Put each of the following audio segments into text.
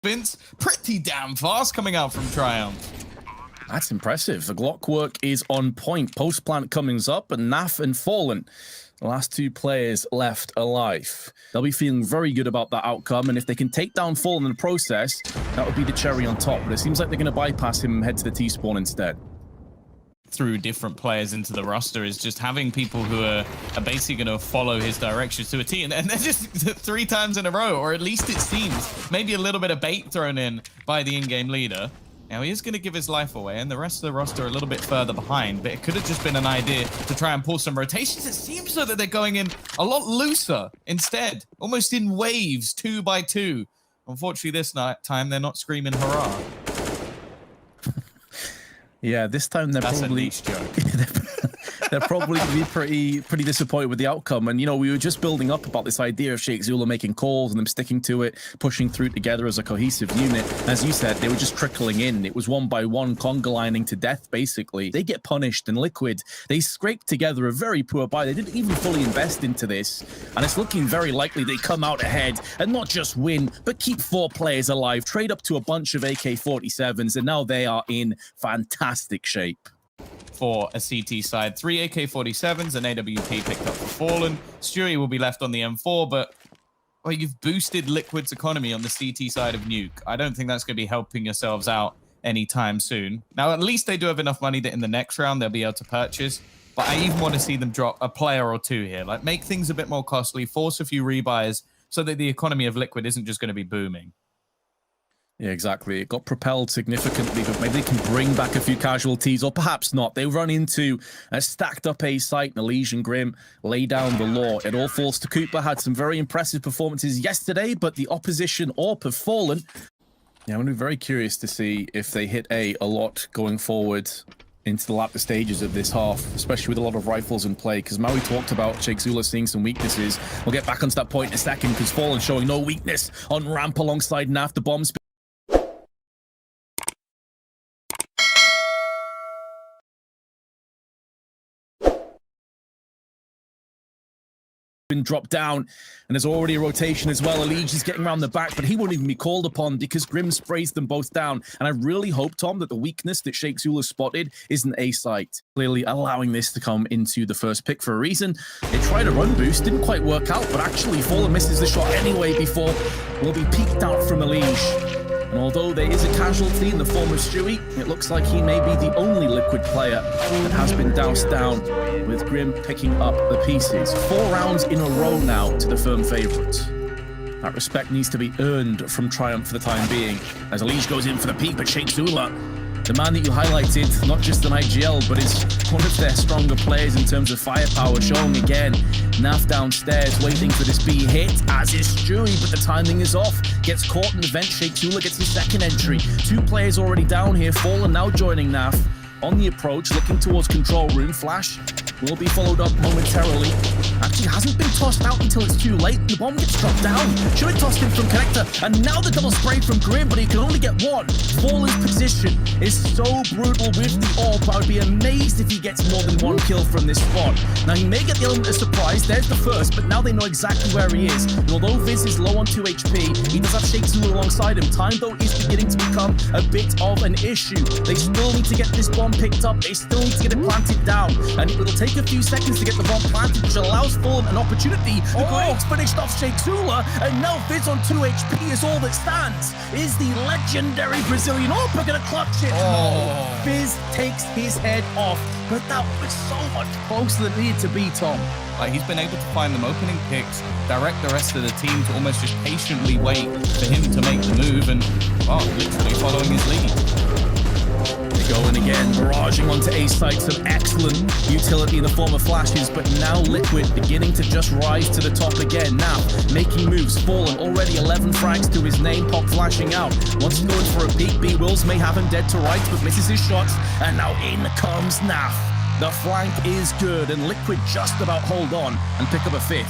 Vince, pretty damn fast coming out from Triumph. That's impressive. The Glock work is on point. Post plant comings up, and NaV and Fallen, the last two players left alive. They'll be feeling very good about that outcome, and if they can take down Fallen in the process, that would be the cherry on top. But it seems like they're going to bypass him and head to the T-spawn instead. Through different players into the roster is just having people who are basically going to follow his directions to a T, and they're just 3 times in a row, or at least it seems. Maybe a little bit of bait thrown in by the in-game leader. Now he is going to give his life away, and the rest of the roster are a little bit further behind, but it could have just been an idea to try and pull some rotations. It seems so that they're going in a lot looser instead, almost in waves, 2 by 2. Unfortunately, this time they're not screaming hurrah. Yeah, this time they're probably... That's a niche joke. They're probably going to be pretty disappointed with the outcome. And, you know, we were just building up about this idea of seule making calls and them sticking to it, pushing through together as a cohesive unit. As you said, they were just trickling in. It was one by one, conga lining to death, basically. They get punished, and Liquid, they scraped together a very poor buy. They didn't even fully invest into this. And it's looking very likely they come out ahead and not just win, but keep 4 players alive, trade up to a bunch of AK-47s, and now they are in fantastic shape. For a CT side, 3 AK-47s, an AWP picked up for Fallen. Stewie will be left on the M4, but well, you've boosted Liquid's economy on the CT side of Nuke. I don't think that's going to be helping yourselves out anytime soon. Now, at least they do have enough money that in the next round they'll be able to purchase, but I even want to see them drop a player or 2 here. Like, make things a bit more costly, force a few rebuys so that the economy of Liquid isn't just going to be booming. Yeah, exactly. It got propelled significantly, but maybe they can bring back a few casualties, or perhaps not. They run into a stacked up A site, and Elysian Grim lay down the law. It all falls to Cooper. Had some very impressive performances yesterday, but the opposition AWP have fallen. Yeah, I'm going to be very curious to see if they hit A lot going forward into the latter stages of this half, especially with a lot of rifles in play, because Maui talked about seule seeing some weaknesses. We'll get back onto that point in a second, because Fallen showing no weakness on ramp alongside NaV. The bombs been dropped down, and there's already a rotation as well. Elige is getting around the back, but he won't even be called upon because Grim sprays them both down. And I really hope, Tom, that the weakness that seule spotted is an A site, clearly allowing this to come into the first pick for a reason. They tried a run boost, didn't quite work out, but actually Fallen misses the shot anyway before will be peeked out from Elige. And although there is a casualty in the form of Stewie, it looks like he may be the only Liquid player that has been doused down, with Grim picking up the pieces. 4 rounds in a row now to the firm favourites. That respect needs to be earned from Triumph for the time being, as Elige goes in for the peak, but seule, the man that you highlighted, not just an IGL, but is one of their stronger players in terms of firepower, showing again. NaV downstairs waiting for this B hit, as is Stewie, but the timing is off. Gets caught in the vent, seule gets his second entry. 2 players already down here, Fallen now joining NaV. On the approach, looking towards control room. Flash will be followed up momentarily. Actually hasn't been tossed out until it's too late. The bomb gets dropped down. Should have tossed him from connector. And now the double spray from Grim, but he can only get 1. Fallen's position is so brutal with the AWP. I would be amazed if he gets more than 1 kill from this spot. Now he may get the element of surprise. There's the first, but now they know exactly where he is. And although Viz is low on 2 HP, he does have seule alongside him. Time though is beginning to become a bit of an issue. They still need to get this bomb picked up. They still need to get it planted down, and it will take a few seconds to get the bomb planted, which allows Fallen an opportunity. The Greats finished off seule, and now Viz on 2 HP is all that stands. Is the legendary Brazilian AWP going to clutch it? No. Viz takes his head off, but that was so much closer than it needed to be, Tom. He's been able to find them opening picks, direct the rest of the team to almost just patiently wait for him to make the move, and literally following his lead. Going again, barraging onto A site, some excellent utility in the form of flashes, but now Liquid beginning to just rise to the top again. Now making moves. Fallen already 11 frags to his name, pop flashing out. Wants to go in for a peek. B Wills may have him dead to rights, but misses his shots, and now in comes NaV. The flank is good, and Liquid just about hold on and pick up a 5th.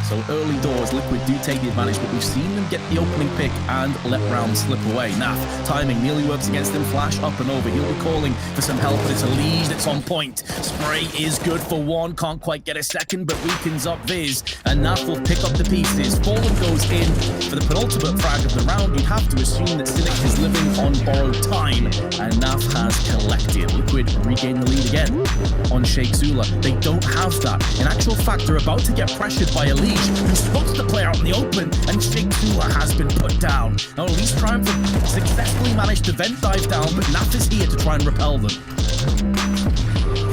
So early doors, Liquid do take the advantage, but we've seen them get the opening pick and let round slip away. NaV, timing nearly works against him. Flash up and over. He'll be calling for some help, but it's a lead that's on point. Spray is good for one. Can't quite get a second, but weakens up Viz. And NaV will pick up the pieces. Fallen goes in for the penultimate frag of the round. You'd have to assume that Cynic is living on borrowed time, and NaV has collected. Liquid regain the lead again on seule. They don't have that. In actual fact, they're about to get pressured by Elige, who's supposed to play out in the open, and seule has been put down. Now, Elige trying to successfully manage to vent dive down, but NaV is here to try and repel them.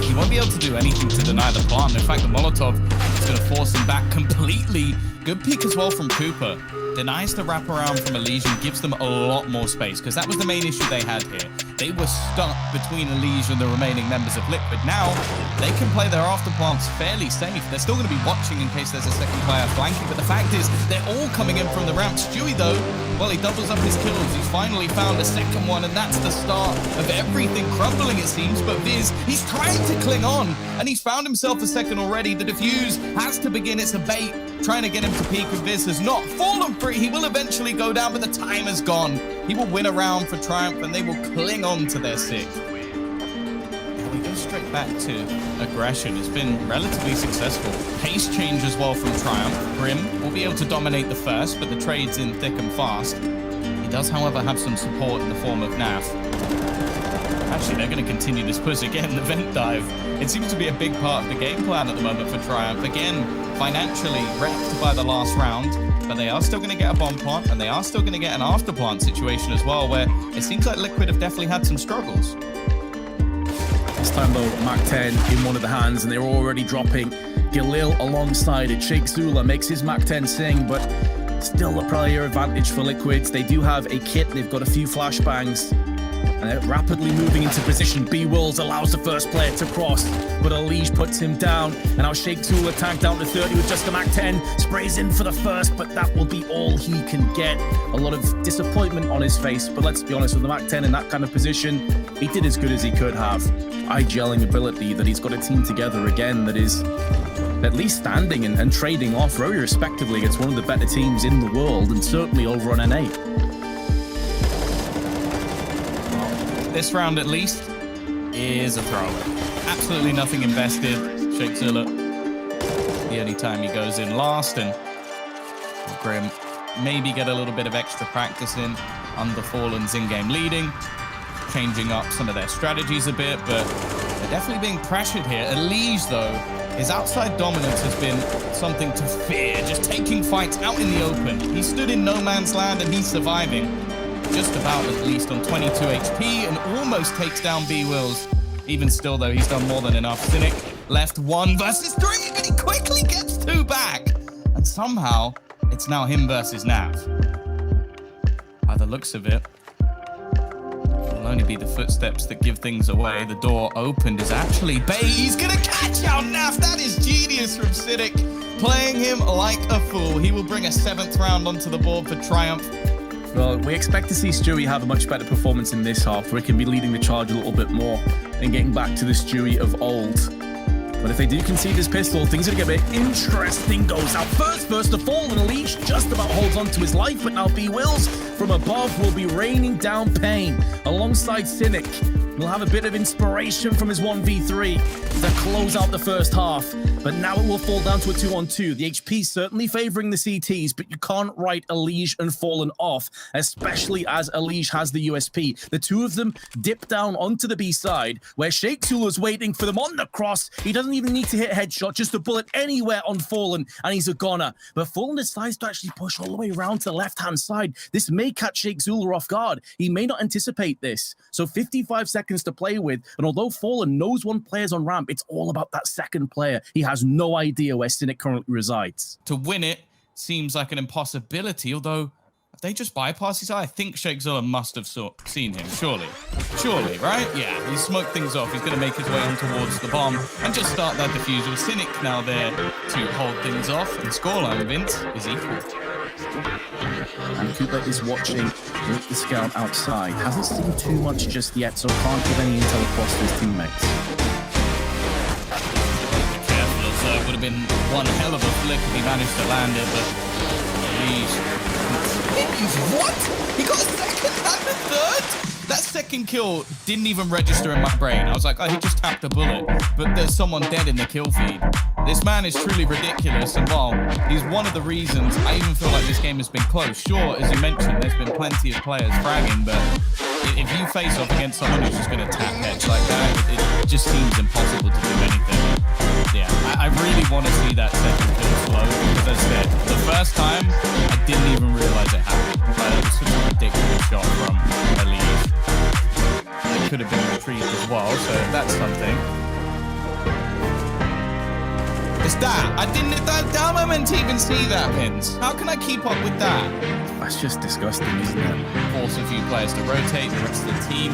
He won't be able to do anything to deny the plant. In fact, the Molotov is going to force him back completely. Good peek as well from Cooper. Denies the wraparound from Elige and gives them a lot more space, because that was the main issue they had here. They were stuck between Elige and the remaining members of Liquid. Now, they can play their afterplants fairly safe. They're still going to be watching in case there's a second player flanking, but the fact is, they're all coming in from the ramp. Stewie, though, well, he doubles up his kills. He's finally found a second one, and that's the start of everything crumbling, it seems. But Viz, he's trying to cling on, and he's found himself a second already. The defuse has to begin. It's a bait, trying to get him to peak, and Viz has not fallen free. He will eventually go down, but the time has gone. He will win a round for Triumph, and they will cling on to their sixth. Now we go straight back to aggression. It's been relatively successful. Pace change as well from Triumph. Grim will be able to dominate the first, but the trade's in thick and fast. He does, however, have some support in the form of NaV. Actually, they're going to continue this push again. The vent dive, it seems to be a big part of the game plan at the moment for Triumph. Again, financially wrecked by the last round, but they are still going to get a bomb plant, and they are still going to get an after plant situation as well, where it seems like Liquid have definitely had some struggles. This time though, Mac 10 in one of the hands, and they're already dropping. Galil alongside it. seule makes his Mac 10 sing, but still a player advantage for Liquids. They do have a kit, they've got a few flashbangs, and they're rapidly moving into position. B-Wills allows the first player to cross, but Elige puts him down, and now seule tanked down to 30 with just a Mac 10, sprays in for the first, but that will be all he can get. A lot of disappointment on his face, but let's be honest, with the Mac 10 in that kind of position, he did as good as he could have. Eye-gelling ability, that he's got a team together again that is at least standing and trading off very respectively against one of the better teams in the world, and certainly over on NA. This round, at least, is a throwaway. Absolutely nothing invested. seule, the only time he goes in last, and Grim maybe get a little bit of extra practice in under Fallen's in-game leading, changing up some of their strategies a bit, but they're definitely being pressured here. Elige, though, his outside dominance has been something to fear, just taking fights out in the open. He stood in no man's land, and he's surviving. Just about, at least, on 22 HP, and almost takes down B-Wills. Even still, though, he's done more than enough. Cynic left 1 versus 3, but he quickly gets 2 back. And somehow, it's now him versus NaV. By the looks of it, it'll only be the footsteps that give things away. The door opened is actually Bay. He's gonna catch out NaV. That is genius from Cynic, playing him like a fool. He will bring a 7th round onto the board for Triumph. Well, we expect to see Stewie have a much better performance in this half, where he can be leading the charge a little bit more and getting back to the Stewie of old. But if they do concede this pistol, things are going to get a bit interesting. Goes out first to fall, and Elige just about holds on to his life, but now B-Wills from above will be raining down pain alongside Cynic. He'll have a bit of inspiration from his 1v3 to close out the first half, but now it will fall down to a 2-on-2. The HP certainly favoring the CTs, but you can't write Elige and Fallen off, especially as Elige has the USP. The two of them dip down onto the B side, where seule is waiting for them on the cross. He doesn't even need to hit a headshot, just a bullet anywhere on Fallen, and he's a goner. But Fallen decides to actually push all the way around to the left-hand side. This may catch seule off guard. He may not anticipate this. So 55 seconds to play with, and although Fallen knows one player's on ramp, it's all about that second player. He has no idea where Cynic currently resides. To win it seems like an impossibility, although if they just bypass his eye, I think seule must have seen him, surely, right? Yeah, he smoked things off. He's going to make his way on towards the bomb and just start that defusal. Cynic now there to hold things off, and scoreline, Vince, is equal. And Cooper is watching with the scout outside. Hasn't seen too much just yet, so can't give any intel across to his teammates. Careful as would have been one hell of a flick if he managed to land it, but what? He got a second and a third? That second kill didn't even register in my brain. I was like, oh, he just tapped a bullet, but there's someone dead in the kill feed. This man is truly ridiculous, and while he's one of the reasons I even feel like this game has been close. Sure, as you mentioned, there's been plenty of players fragging, but if you face off against someone who's just going to tap heads like that, it just seems impossible to do anything. Yeah, I really want to see that second kill slow, because as I said, the first time, I didn't even realize it happened. It was such a ridiculous shot from Elise. It could have been retrieved as well, so that's something. It's that. I damn, I meant to even see that, Pins. How can I keep up with that? That's just disgusting, isn't it? Force a few players to rotate, the rest of the team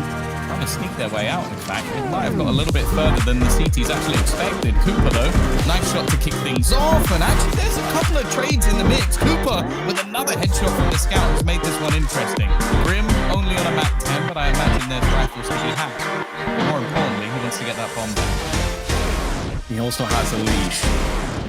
trying to sneak their way out, in fact. It might have got a little bit further than the CTs actually expected. Cooper, though, nice shot to kick things off, and actually there's a couple of trades in the mix. Cooper with another headshot from the scout has made this one interesting. Grim only on a map 10, but I imagine there's rifles to be hacked. More importantly, he wants to get that bomb down. He also has a leash.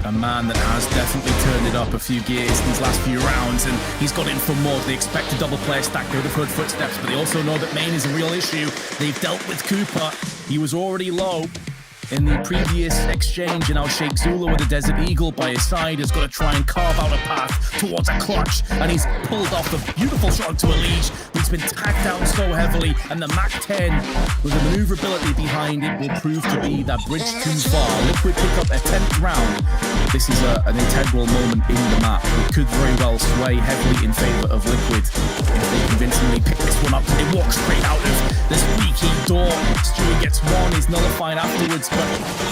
A man that has definitely turned it up a few gears in these last few rounds, and he's got in for more. They expect a double player stack. They would have heard footsteps, but they also know that main is a real issue. They've dealt with Cooper. He was already low in the previous exchange, and now seule with a Desert Eagle by his side has got to try and carve out a path towards a clutch, and he's pulled off the beautiful shot to a leash. He's been tagged down so heavily, and the Mac 10 with the maneuverability behind it will prove to be that bridge too far. Liquid pick up a 10th round. This is an integral moment in the map. It could very well sway heavily in favor of Liquid if they convincingly pick this one up. They walk straight out of this squeaky door. Stewie gets one, he's nullified afterwards, but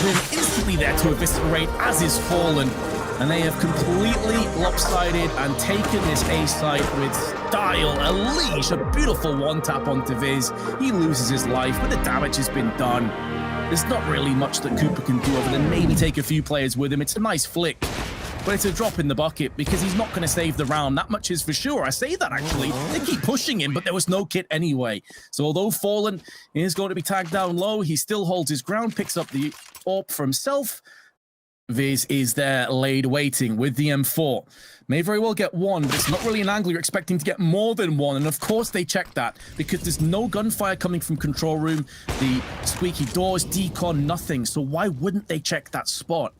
then instantly there to eviscerate, as is Fallen. And they have completely lopsided and taken this A site with style. A leash, a beautiful one tap onto Viz. He loses his life, but the damage has been done. There's not really much that Cooper can do other than maybe take a few players with him. It's a nice flick, but it's a drop in the bucket because he's not going to save the round. That much is for sure. I say that actually. They keep pushing him, but there was no kit anyway. So although Fallen is going to be tagged down low, he still holds his ground, picks up the AWP for himself. Viz is there laid waiting with the M4. May very well get one, but it's not really an angle you're expecting to get more than one. And of course they check that because there's no gunfire coming from control room. The squeaky doors, decon, nothing. So why wouldn't they check that spot?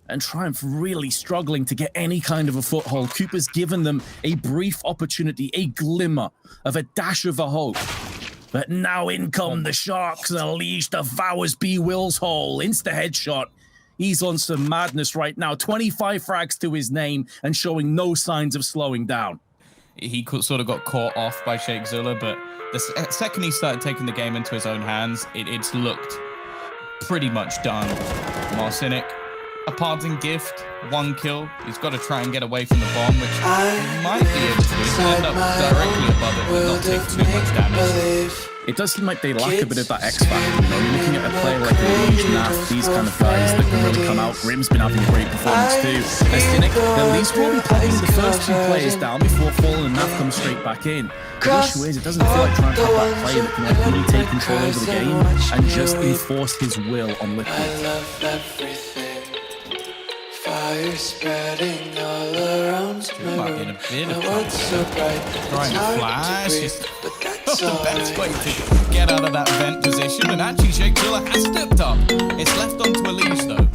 And Triumph really struggling to get any kind of a foothold. Cooper's given them a brief opportunity, a glimmer of a dash of a hope. But now in come the Sharks, and Unleash devours B Will's hole. Insta headshot. He's on some madness right now. 25 frags to his name and showing no signs of slowing down. He sort of got caught off by seule, but the second he started taking the game into his own hands, it's looked pretty much done. Marcinic, a parting gift, one kill. He's got to try and get away from the bomb, which he might be able to do. He'll end up directly above it, but not take too much damage. It does seem like they lack a bit of that X factor. You know, you're looking at a player like Liege, Naf, these kind of guys that can really come out. Grim's been having a great performance too. Cynic, at least will be playing the first two players down before Fallen and Naf come straight back in. The issue is, it doesn't feel like trying to have that player that can like really take control over the game and just enforce his will on Liquid. Fire spreading all around my room. What's so bright? Trying to flash, just the best way to get out of that vent position. And actually, seule has stepped up. It's left onto a leash though.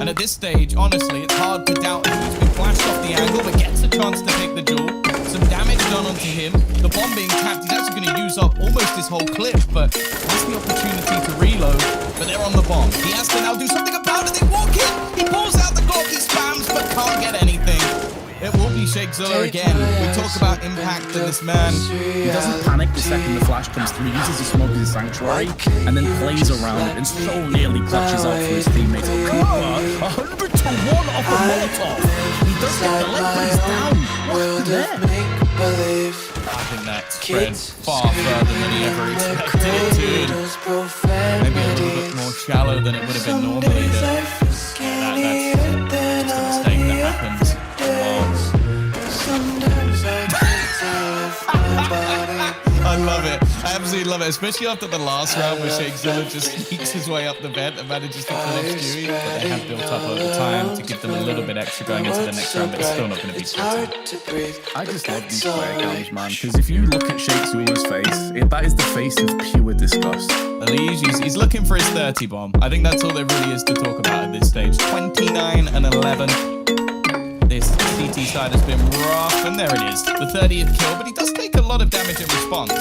And at this stage, honestly, it's hard to doubt him. He's been flashed off the angle, but gets a chance to take the jewel. Some damage done onto him. The bomb being tapped, he's actually going to use up almost his whole clip, but has the opportunity to reload. But they're on the bomb. He has to now do something about it. They walk in. He pulls out the Glock, he spams, but can't get anything. It will be seule again. We talk about impact and this man. He doesn't panic the second the flash comes through. He uses the smoke as a sanctuary and then plays around it and so nearly clutches out for his teammates. Cooper, 100 to 1 off a Molotov. He does get the leg, but he's down. What's there? I think that spread far further than he ever expected it to. Maybe a little bit more shallow than it would have been normally. That's just a mistake that happens. I love it. I absolutely love it, especially after the last round where Shakezilla just sneaks his way up the vent and manages to kill Stewie. But they have built up over time to give them a little bit extra going into the next round, but it's still not going to be pretty. I just love these player cams, man, because if you look at Shakezulla's face, that is the face of pure disgust. He's looking for his 30 bomb. I think that's all there really is to talk about at this stage. 29 and 11. This CT side has been rough, and there it is, the 30th kill, but he does take a lot of damage in response.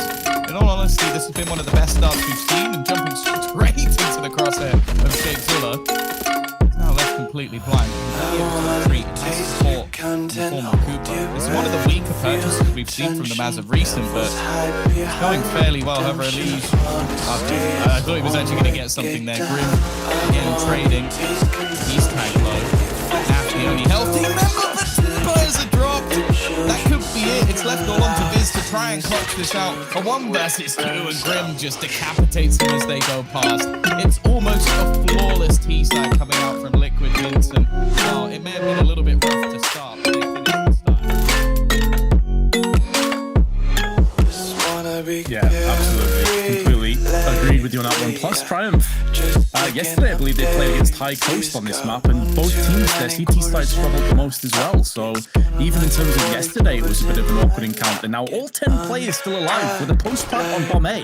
In all honesty, this has been one of the best starts we've seen, and jumping straight into the crosshair of Shakezilla. He's now left completely blind. Treat support in the form of Cooper. This is one of the weaker purchases we've seen from them as of recent, but it's going fairly well. However, Elige, I thought he was actually going to get something there. Grim, again, trading. He's tagged low. That's the only healthy member, but two players are dropped. That could be it. It's left all on to Viz to try and clutch this out. A 1 versus 2, and Grim just decapitates them as they go past. It's almost a flawless T-side coming out from Liquid Vincent. Well, it may have been a little bit rough to start, but they finished the start. Yeah, absolutely. Completely agreed with you on that one. Plus Triumph. Yesterday, I believe they played against High Coast on this map, and both teams, their CT side struggled the most as well. So even in terms of yesterday, it was a bit of an awkward encounter. Now, all 10 players still alive with a post-plant on Bomb A.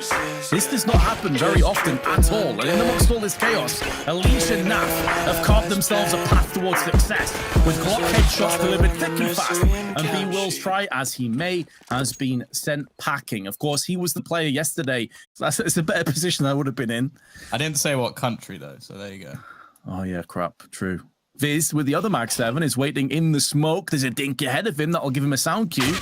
This does not happen very often at all. And in amongst all this chaos, Elige and NaV have carved themselves a path towards success, with Glock headshots delivered thick and fast. And B Will's try, as he may, has been sent packing. Of course, he was the player yesterday. So it's a better position I would have been in. I didn't say what country, though, so there you go. Oh, yeah, crap. True. Viz, with the other Mag 7, is waiting in the smoke. There's a dink ahead of him that'll give him a sound cue.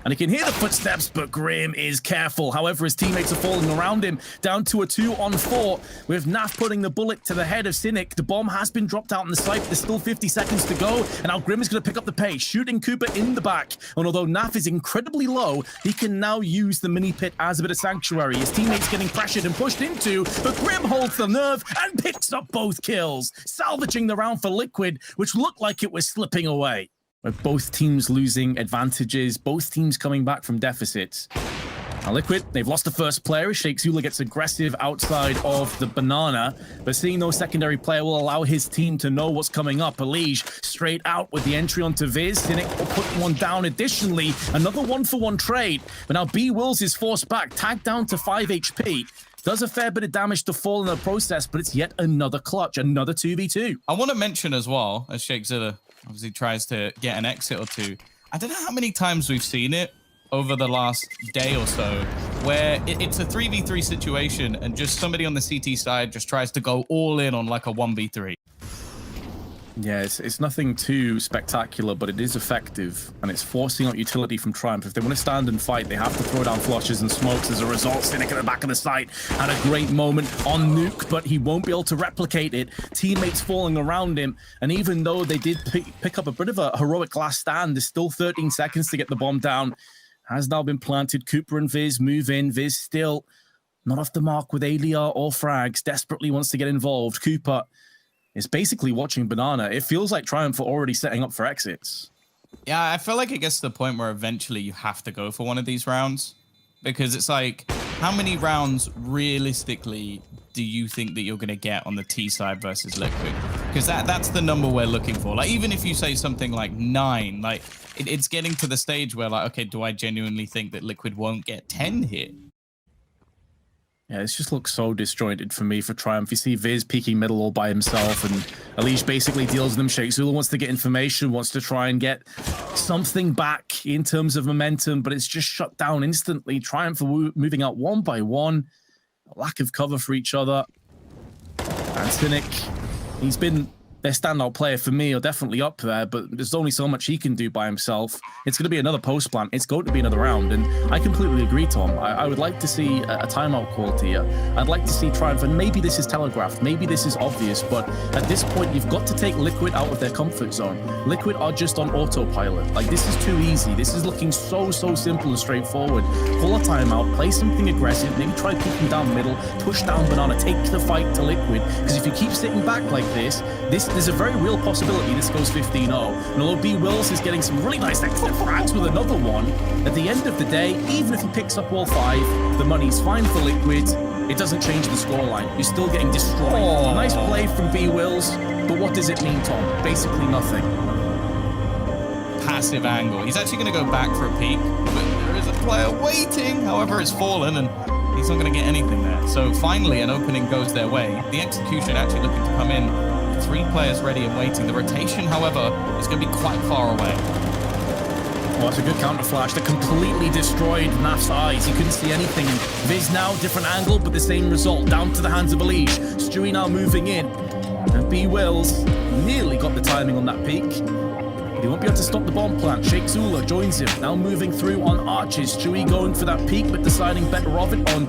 And he can hear the footsteps, but Grim is careful. However, his teammates are falling around him. Down to a 2-on-4, with NaV putting the bullet to the head of Cynic. The bomb has been dropped out in the site. There's still 50 seconds to go. And now Grim is going to pick up the pace, shooting Cooper in the back. And although NaV is incredibly low, he can now use the mini pit as a bit of sanctuary. His teammates getting pressured and pushed into, but Grim holds the nerve and picks up both kills, salvaging the round for Liquid, which looked like it was slipping away. With both teams losing advantages, both teams coming back from deficits. Now Liquid, they've lost the first player. Shakezilla gets aggressive outside of the banana, but seeing no secondary player will allow his team to know what's coming up. Elige straight out with the entry onto Viz. Cynic will put one down. Additionally, another 1-for-1 trade, but now B Wills is forced back, tagged down to 5 HP. Does a fair bit of damage to fall in the process, but it's yet another clutch, another 2v2. I want to mention as well, as Shakezilla obviously tries to get an exit or two, I don't know how many times we've seen it over the last day or so, where it's a 3v3 situation and just somebody on the CT side just tries to go all in on like a 1v3. Yeah, it's nothing too spectacular, but it is effective, and it's forcing out utility from Triumph. If they want to stand and fight, they have to throw down flushes and smokes. As a result, Cynic at the back of the site had a great moment on Nuke, but he won't be able to replicate it. Teammates falling around him, and even though they did pick up a bit of a heroic last stand, there's still 13 seconds to get the bomb down. Has now been planted. Cooper and Viz move in. Viz still not off the mark with ADR or frags. Desperately wants to get involved. Cooper is basically watching banana. It feels like Triumph are already setting up for exits. Yeah, I feel like it gets to the point where eventually you have to go for one of these rounds, because it's like, how many rounds realistically do you think that you're going to get on the T side versus Liquid? Because that's the number we're looking for. Like, even if you say something like 9, like it's getting to the stage where like, okay, do I genuinely think that Liquid won't get 10 here? Yeah, this just looks so disjointed for me for Triumph. You see Viz peeking middle all by himself, and Elige basically deals with them. Shakezilla wants to get information, wants to try and get something back in terms of momentum, but it's just shut down instantly. Triumph are moving out one by one. A lack of cover for each other. And Cynic, he's been their standout player for me, are definitely up there, but there's only so much he can do by himself. It's going to be another post plant. It's going to be another round, and I completely agree, Tom. I would like to see a timeout called here. I'd like to see Triumph, and maybe this is telegraphed, maybe this is obvious, but at this point, you've got to take Liquid out of their comfort zone. Liquid are just on autopilot. Like, this is too easy. This is looking so simple and straightforward. Call a timeout, play something aggressive, maybe try peeking down middle, push down banana, take the fight to Liquid, because if you keep sitting back like this there's a very real possibility this goes 15-0. And although B Wills is getting some really nice extra frags with another one, at the end of the day, even if he picks up all 5, the money's fine for Liquid. It doesn't change the scoreline. You're still getting destroyed. Oh. Nice play from B Wills, but what does it mean, Tom? Basically nothing. Passive angle. He's actually going to go back for a peek, but there is a player waiting. However, it's fallen, and he's not going to get anything there. So finally, an opening goes their way. The execution actually looking to come in. 3 players ready and waiting. The rotation, however, is going to be quite far away. Well, that's a good counter flash that completely destroyed Naf's eyes. He couldn't see anything. Viz now, different angle, but the same result. Down to the hands of Elige. Stewie now moving in. And B Wills nearly got the timing on that peak. He won't be able to stop the bomb plant. Sheikh Zula joins him. Now moving through on arches. Stewie going for that peak, but deciding better of it on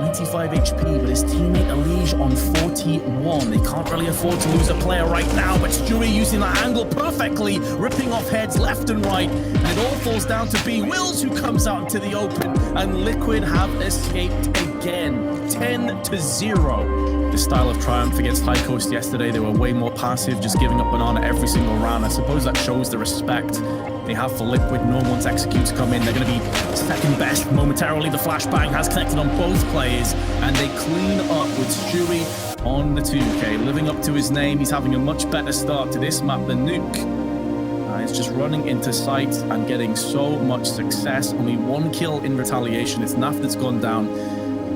95 HP, but his teammate Elige on 41. They can't really afford to lose a player right now, but Stewie using that angle perfectly, ripping off heads left and right, and it all falls down to B Wills, who comes out into the open, and Liquid have escaped again. 10-0. The style of Triumph against High Coast yesterday, they were way more passive, just giving up banana every single round. I suppose that shows the respect they have for Liquid. No one's executes come in. They're going to be second best momentarily. The flashbang has connected on both players, and they clean up with Stewie on the 2K. Living up to his name, he's having a much better start to this map than Nuke. He's just running into sight and getting so much success. Only 1 kill in retaliation. It's Naf that's gone down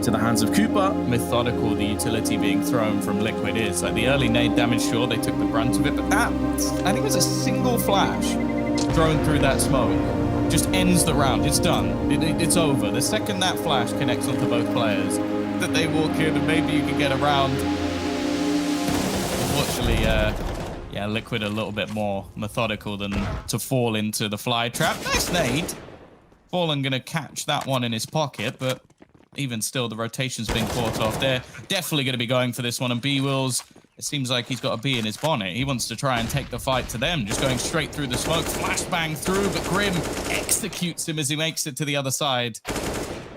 to the hands of Cooper. Methodical the utility being thrown from Liquid is. Like the early nade damage, sure, they took the brunt of it, but that, I think it was a single flash thrown through that smoke. Just ends the round. It's done. It's over. The second that flash connects onto both players, that they walk in and maybe you can get around. Unfortunately, yeah, Liquid a little bit more methodical than to fall into the fly trap. Nice nade. Fallen gonna catch that one in his pocket, but even still, the rotation's been caught off. They're definitely going to be going for this one. And B Wills, it seems like he's got a bee in his bonnet. He wants to try and take the fight to them, just going straight through the smoke. Flashbang through, but Grim executes him as he makes it to the other side.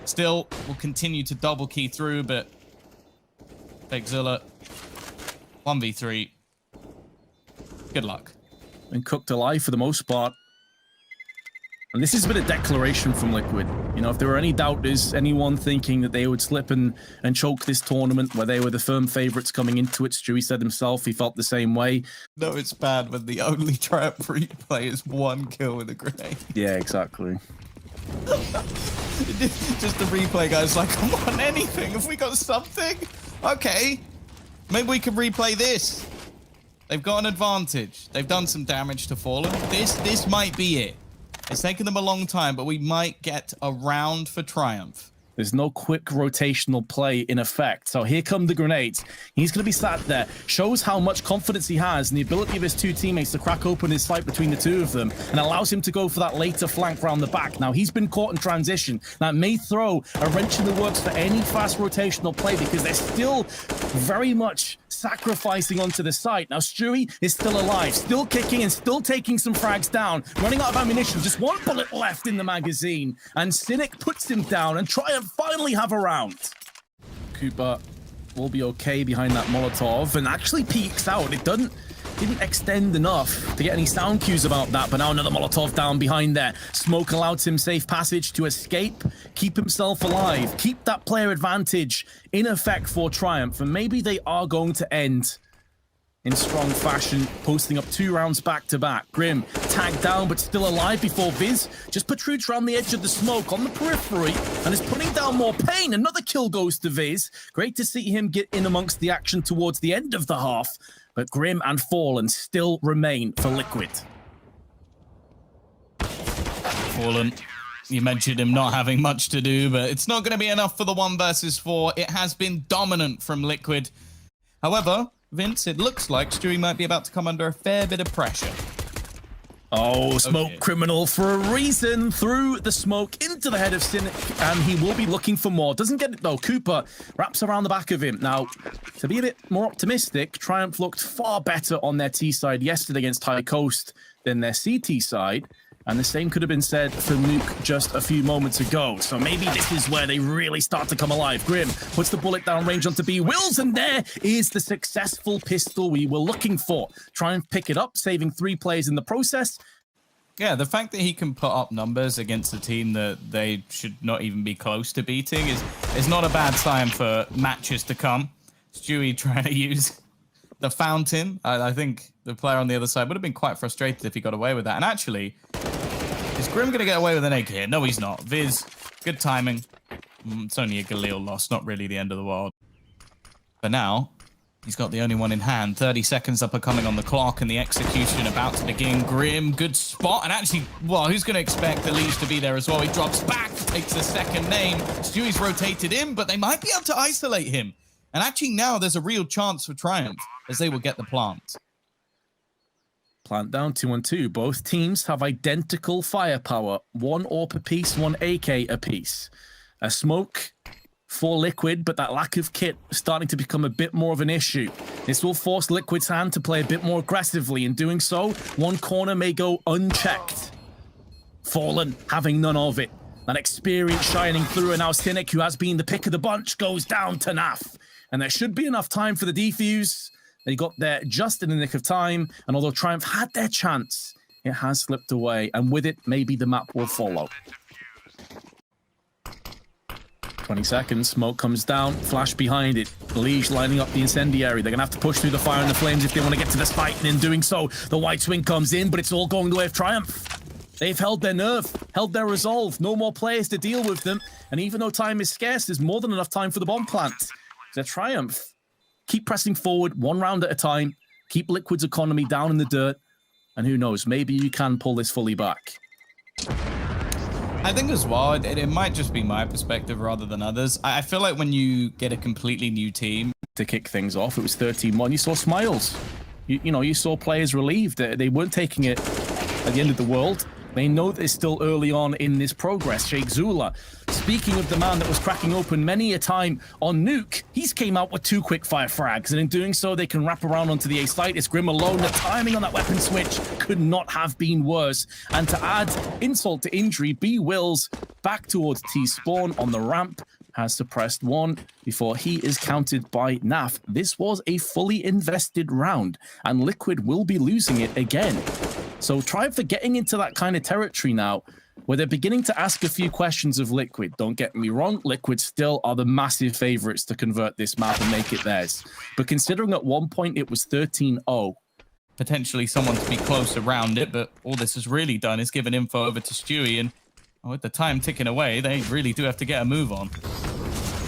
Still, will continue to double key through, but Zilla 1v3. Good luck. And cooked alive for the most part. And this has been a declaration from Liquid. You know, if there were any doubters, anyone thinking that they would slip and choke this tournament where they were the firm favourites coming into it, Stewie said himself he felt the same way. No, it's bad when the only Triumph replay is 1 kill with a grenade. Yeah, exactly. Just the replay guy's like, come on, anything. Have we got something? Okay. Maybe we can replay this. They've got an advantage. They've done some damage to Fallen. This might be it. It's taken them a long time, but we might get a round for Triumph. There's no quick rotational play in effect. So here come the grenades. He's going to be sat there. Shows how much confidence he has and the ability of his 2 teammates to crack open his sight between the 2 of them and allows him to go for that later flank round the back. Now, he's been caught in transition. That may throw a wrench in the works for any fast rotational play because they're still very much sacrificing onto the site. Now, Stewie is still alive, still kicking and still taking some frags down. Running out of ammunition, just 1 bullet left in the magazine. And Cynic puts him down and Triumph finally have a round. Cooper will be okay behind that Molotov and actually peeks out. It didn't extend enough to get any sound cues about that, but now another Molotov down behind there. Smoke allowed him safe passage to escape, keep himself alive, keep that player advantage in effect for Triumph, and maybe they are going to end in strong fashion, posting up 2 rounds back-to-back. Grim tagged down, but still alive before Viz just protrudes around the edge of the smoke on the periphery and is putting down more pain. Another kill goes to Viz. Great to see him get in amongst the action towards the end of the half, but Grim and Fallen still remain for Liquid. Fallen, you mentioned him not having much to do, but it's not going to be enough for the 1 versus 4. It has been dominant from Liquid. However, Vince, it looks like Stewie might be about to come under a fair bit of pressure. Oh, smoke criminal for a reason. Through the smoke into the head of Cynic, and he will be looking for more. Doesn't get it though. Cooper wraps around the back of him. Now, to be a bit more optimistic, Triumph looked far better on their T side yesterday against High Coast than their CT side. And the same could have been said for Nuke just a few moments ago. So maybe this is where they really start to come alive. Grim puts the bullet down range onto B Wills, and there is the successful pistol we were looking for. Try and pick it up, saving 3 players in the process. Yeah, the fact that he can put up numbers against a team that they should not even be close to beating is not a bad sign for matches to come. Stewie trying to use the fountain. I think the player on the other side would have been quite frustrated if he got away with that. And actually, is Grim going to get away with an egg here? No, he's not. Viz, good timing. It's only a Galil loss, not really the end of the world. But now, he's got the only one in hand. 30 seconds up are coming on the clock, and the execution about to begin. Grim, good spot. And actually, well, who's going to expect the Leash to be there as well? He drops back, takes a second name. Stewie's rotated in, but they might be able to isolate him. And actually now there's a real chance for Triumph, as they will get the plant. Plant down 2-on-2. Both teams have identical firepower. 1 AWP apiece, 1 AK apiece. A smoke for Liquid, but that lack of kit starting to become a bit more of an issue. This will force Liquid's hand to play a bit more aggressively. In doing so, one corner may go unchecked. Fallen having none of it. That experience shining through, and now Cynic, who has been the pick of the bunch, goes down to NAF. And there should be enough time for the defuse. They got there just in the nick of time, and although Triumph had their chance, it has slipped away, and with it, maybe the map will follow. 20 seconds, smoke comes down, flash behind it. Leash lining up the incendiary. They're going to have to push through the fire and the flames if they want to get to the site, and in doing so, the white swing comes in, but it's all going the way of Triumph. They've held their nerve, held their resolve. No more players to deal with them, and even though time is scarce, there's more than enough time for the bomb plant. The Triumph keep pressing forward 1 round at a time, keep Liquid's economy down in the dirt, and who knows, maybe you can pull this fully back. I think as well, it might just be my perspective rather than others. I feel like when you get a completely new team to kick things off, it was 13-1. You saw smiles. You know, you saw players relieved. They weren't taking it at the end of the world. They know that it's still early on in this progress. Sheikh Zula, speaking of the man that was cracking open many a time on Nuke, he's came out with 2 quick fire frags, and in doing so, they can wrap around onto the A site. It's Grim alone. The timing on that weapon switch could not have been worse. And to add insult to injury, B Wills back towards T Spawn on the ramp has suppressed 1 before he is counted by NAF. This was a fully invested round, and Liquid will be losing it again. So try for getting into that kind of territory now, where they're beginning to ask a few questions of Liquid. Don't get me wrong, Liquid still are the massive favorites to convert this map and make it theirs. But considering at one point it was 13-0. Potentially someone to be close around it, but all this has really done is given info over to Stewie, and with the time ticking away, they really do have to get a move on.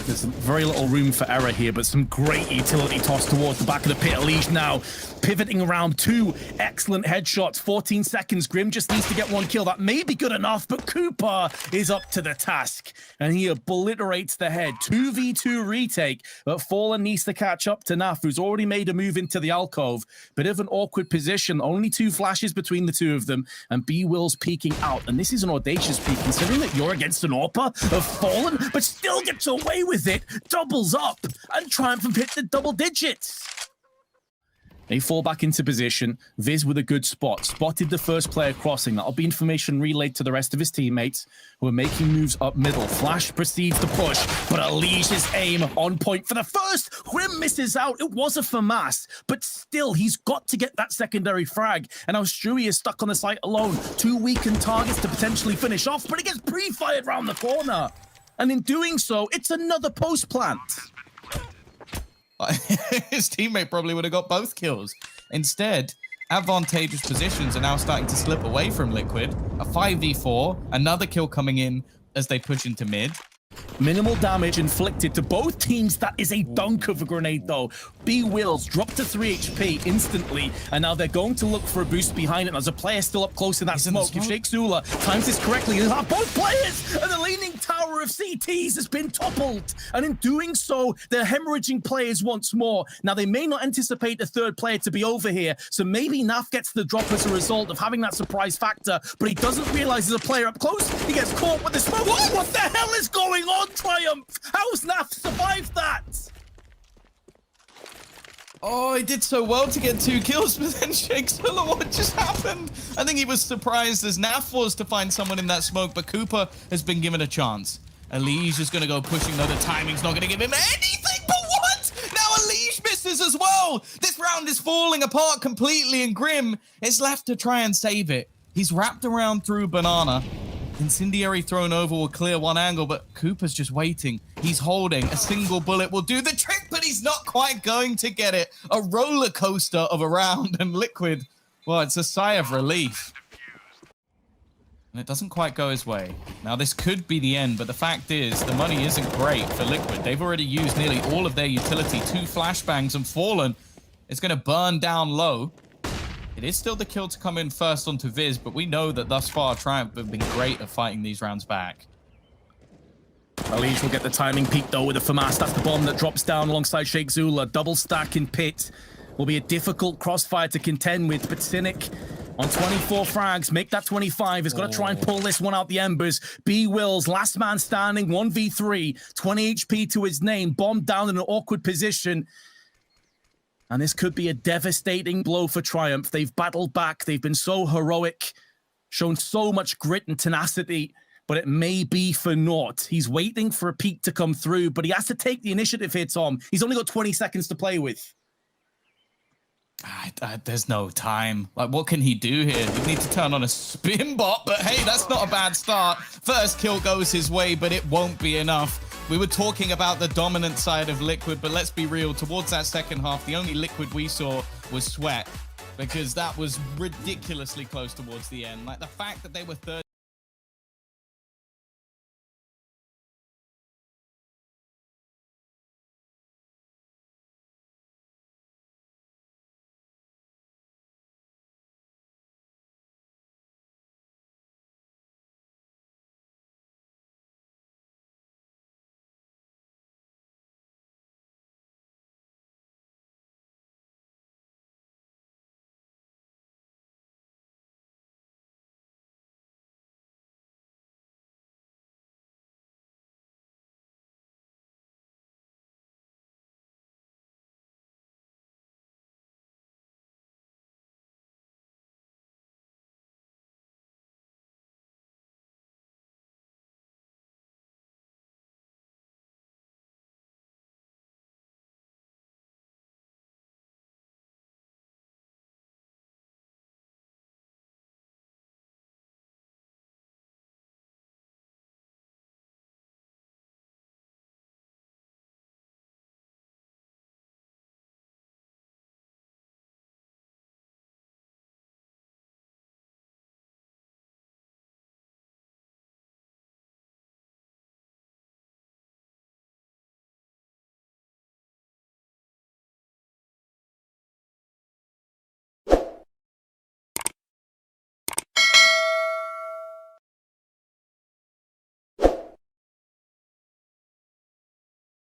There's very little room for error here, but some great utility toss towards the back of the pit. Leash now pivoting around 2 excellent headshots. 14 seconds. Grim just needs to get 1 kill. That may be good enough, but Cooper is up to the task, and he obliterates the head. 2v2 retake, but Fallen needs to catch up to NAF, who's already made a move into the alcove. Bit of an awkward position. Only 2 flashes between the 2 of them, and B Will's peeking out. And this is an audacious peek, considering that you're against an AWP of Fallen, but still gets away with it, doubles up, and Triumph have hit the double digits. They fall back into position. Viz with a good spot. Spotted the first player crossing. That'll be information relayed to the rest of his teammates who are making moves up middle. Flash proceeds to push, but Alicia's aim on point for the first. Grim misses out. It was a FAMAS, but still, he's got to get that secondary frag. And now Stewie is stuck on the site alone. 2 weakened targets to potentially finish off, but he gets pre-fired round the corner. And in doing so, it's another post plant. His teammate probably would have got both kills. Instead, advantageous positions are now starting to slip away from Liquid. A 5v4, another kill coming in as they push into mid. Minimal damage inflicted to both teams. That is a dunk of a grenade, though. B Wills dropped to 3 HP instantly, and now they're going to look for a boost behind it. There's a player still up close in that smoke. If Sheikh Zula times this correctly, he'll have both players, and the leaning tower of CTs has been toppled. And in doing so, they're hemorrhaging players once more. Now, they may not anticipate a 3rd player to be over here, so maybe NAF gets the drop as a result of having that surprise factor, but he doesn't realize there's a player up close. He gets caught with the smoke. What the hell is going on, Triumph? How's NAF survived that? Oh, he did so well to get 2 kills, but then seule, what just happened? I think he was surprised as Naf was to find someone in that smoke, but Cooper has been given a chance. Elige is going to go pushing, though the timing's not going to give him anything, but what? Now Elige misses as well. This round is falling apart completely, and Grim is left to try and save it. He's wrapped around through Banana. Incendiary thrown over will clear one angle, but Cooper's just waiting. He's holding. A single bullet will do the trick, but he's not quite going to get it. A roller coaster of a round, and Liquid, well, it's a sigh of relief. And it doesn't quite go his way. Now, this could be the end, but the fact is, the money isn't great for Liquid. They've already used nearly all of their utility. 2 flashbangs, and Fallen is going to burn down low. It is still the kill to come in first onto Viz, but we know that thus far, Triumph have been great at fighting these rounds back. Elige will get the timing peak, though, with a FAMAS. That's the bomb that drops down alongside seule. Double stack in pit will be a difficult crossfire to contend with, but Cynic on 24 frags, make that 25. He's got to try and pull this one out the embers. B Wills, last man standing, 1v3, 20 HP to his name, bombed down in an awkward position. And this could be a devastating blow for Triumph. They've battled back. They've been so heroic, shown so much grit and tenacity, but it may be for naught. He's waiting for a peak to come through, but he has to take the initiative here, Tom. He's only got 20 seconds to play with. There's no time. Like, what can he do here? You need to turn on a spin bot, but hey, that's not a bad start. First kill goes his way, but it won't be enough. We were talking about the dominant side of Liquid, but let's be real. Towards that second half, the only Liquid we saw was Sweat, because that was ridiculously close towards the end. Like, the fact that they were third